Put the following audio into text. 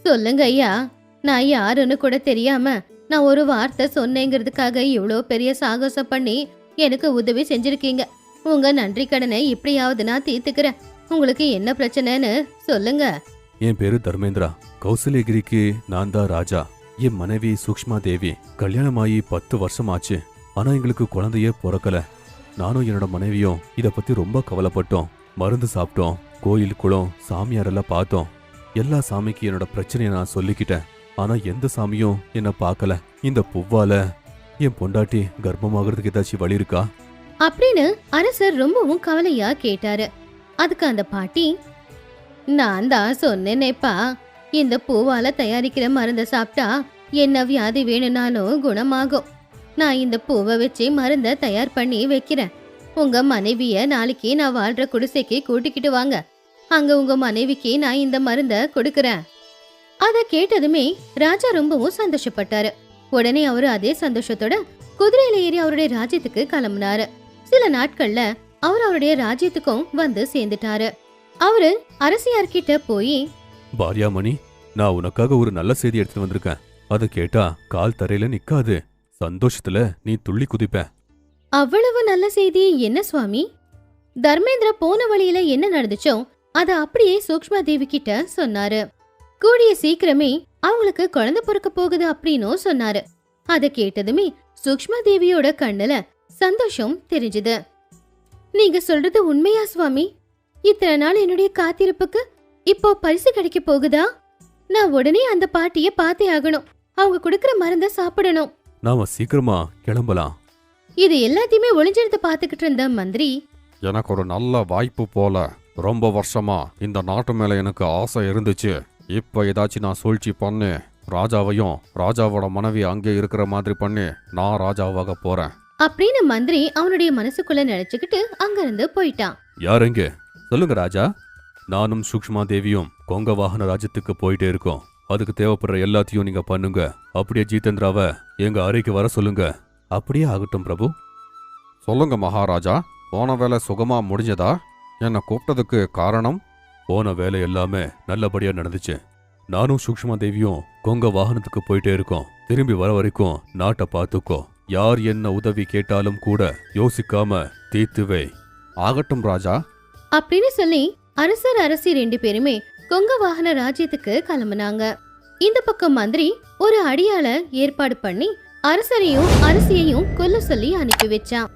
சொல்லுங்க ஐயா, நான் யாருன்னு கூட தெரியாம நான் ஒரு வார்த்தை சொன்னேங்கிறதுக்காக இவ்வளோ பெரிய சாகசம் பண்ணி எனக்கு உதவி செஞ்சிருக்கீங்க. உங்க நன்றி கடனை இப்படியாவது நான் தீர்த்துக்கிறேன். உங்களுக்கு என்ன பிரச்சனைன்னு சொல்லுங்க. என் பேரு தர்மேந்திரா. கௌசல்யகிரிக்கு நான் தான் ராஜா. என் மனைவி சூக்ஷ்மா தேவி. கல்யாணமாயி 10 வருஷம் ஆச்சு. ஆனா எங்களுக்கு குழந்தையே பிறக்கல. நானும் என்னோட மனைவியும் இத பத்தி ரொம்ப கவலைப்பட்டோம். மருந்து சாப்பிட்டோம், கோயில் குளம் சாமியாரெல்லாம் பார்த்தோம். எல்லா சாமிக்கு என்னோட பிரச்சனையை நான் சொல்லிக்கிட்டேன். ஆனா எந்த சாமியும் என்ன பார்க்கல. இந்த பூவால என் பொண்டாட்டி கர்ப்பமாகறதுக்கு ஏதாச்சும் வழி இருக்கா அப்படின்னு அரசர் ரொம்பவும் கவலையா கேட்டாரு. அதுக்கு அந்த பாட்டி, நான் தான் சொன்னேனேப்பா, இந்த பூவால தயாரிக்கிற மருந்த சாப்பிட்டா என்ன வியாதி வேணும்னாலும் குணமாகும். நான் இந்த பூவை வச்சு மருந்த தயார் பண்ணி வைக்கிறேன். உங்க மனைவிய நாளைக்கு நான் வாழ்ற குடிசைக்கு கூட்டிக்கிட்டு வாங்க. அங்க உங்க மனைவிக்கு நான் இந்த மருந்த கொடுக்கறேன். அத கேட்டதுமே ராஜா ரொம்பவும் சந்தோஷப்பட்டாரு. உடனே அவரு அதே சந்தோஷத்தோட குதிரையில ஏறி அவருடைய ராஜ்யத்துக்கு கிளம்புனாரு. சில நாட்கள்ல அவர் அவருடைய ராஜ்யத்துக்கும் வந்து சேர்ந்துட்டாரு. அவரு அரசியார்கிட்ட போய், பாரியாமணி, நான் உனக்காக ஒரு நல்ல செய்தி எடுத்துட்டு வந்திருக்கேன். அதை கேட்டா கால் தரையில நிக்காது. சந்தோஷத்துல நீ துள்ளி குதிப்ப. அவ்வளவு நல்ல செய்தி என்ன சுவாமி? தர்மேந்திர போன வழியில என்ன நடந்துச்சோ அத அப்படியே சூக்ஷ்மா தேவி கிட்ட சொன்னாரு. கூடிய சீக்கிரமே அவங்களுக்கு குழந்தை பிறக்க போகுது அப்படின்னும் சொன்னாரு. அத கேட்டதுமே சூக்ஷ்மா தேவியோட கண்ணுல சந்தோஷம் தெரிஞ்சது. நீங்க சொல்றது உண்மையா சுவாமி? இத்தனை நாள் என்னுடைய காத்திருப்புக்கு இப்போ பரிசு கிடைக்க போகுதா? நான் உடனே அந்த பாட்டிய பார்த்தே ஆகணும். அவங்க குடுக்கற மருந்த சாப்பிடணும். நாம சீக்கிரமா கிளம்பலாம். இது எல்லாத்தையுமே ஒளிஞ்சிருந்து பாத்துக்கிட்டு இருந்த மந்திரி, எனக்கு ஒரு நல்ல வாய்ப்பு போல. ரொம்ப வருஷமா இந்த நாட்டு மேல எனக்கு ஆசை இருந்துச்சு. இப்ப ஏதாச்சும் நான் சூழ்ச்சி பண்ணி ராஜாவையும் ராஜாவோட மனைவி அங்கே இருக்கிற மாதிரி பண்ணி நான் ராஜாவாக போறேன் அப்படின்னு மந்திரி அவனுடைய மனசுக்குள்ள நினைச்சுக்கிட்டு அங்கிருந்து போயிட்டான். யாரெங்க சொல்லுங்க ராஜா. நானும் சூக்ஷ்மா தேவியும் கொங்க வாகன ராஜ்யத்துக்கு போயிட்டே இருக்கோம். அதுக்கு தேவைப்படுற எல்லாத்தையும் நீங்க பண்ணுங்க. அப்படியே ஜீதேந்திராவை எங்க அறைக்கு வர சொல்லுங்க. அப்படியே ஆகட்டும் பிரபு. சொல்லுங்க மகாராஜா, போன வேலை சுகமா முடிஞ்சதா? என்னை கூப்பிட்டதுக்கு காரணம்? போன வேலை எல்லாமே நல்லபடியா நடந்துச்சு. நானும் சூக்ஷ்மா தேவியும் கொங்க வாகனத்துக்கு போயிட்டே இருக்கோம். திரும்பி வர வரைக்கும் நாட்டை பார்த்துக்கோ. யார் என்ன உதவி கேட்டாலும் கூட யோசிக்காம தீர்த்துவே. ஆகட்டும் ராஜா அப்படின்னு சொல்லி அரசர் அரசி 2 பேருமே கொங்க வாகன ராஜ்யத்துக்கு கிளம்புனாங்க. இந்த பக்கம் மந்திரி ஒரு அடியாள ஏற்பாடு பண்ணி அரசரையும் அரசியையும் கொல்ல சொல்லி அனுப்பி வச்சான்.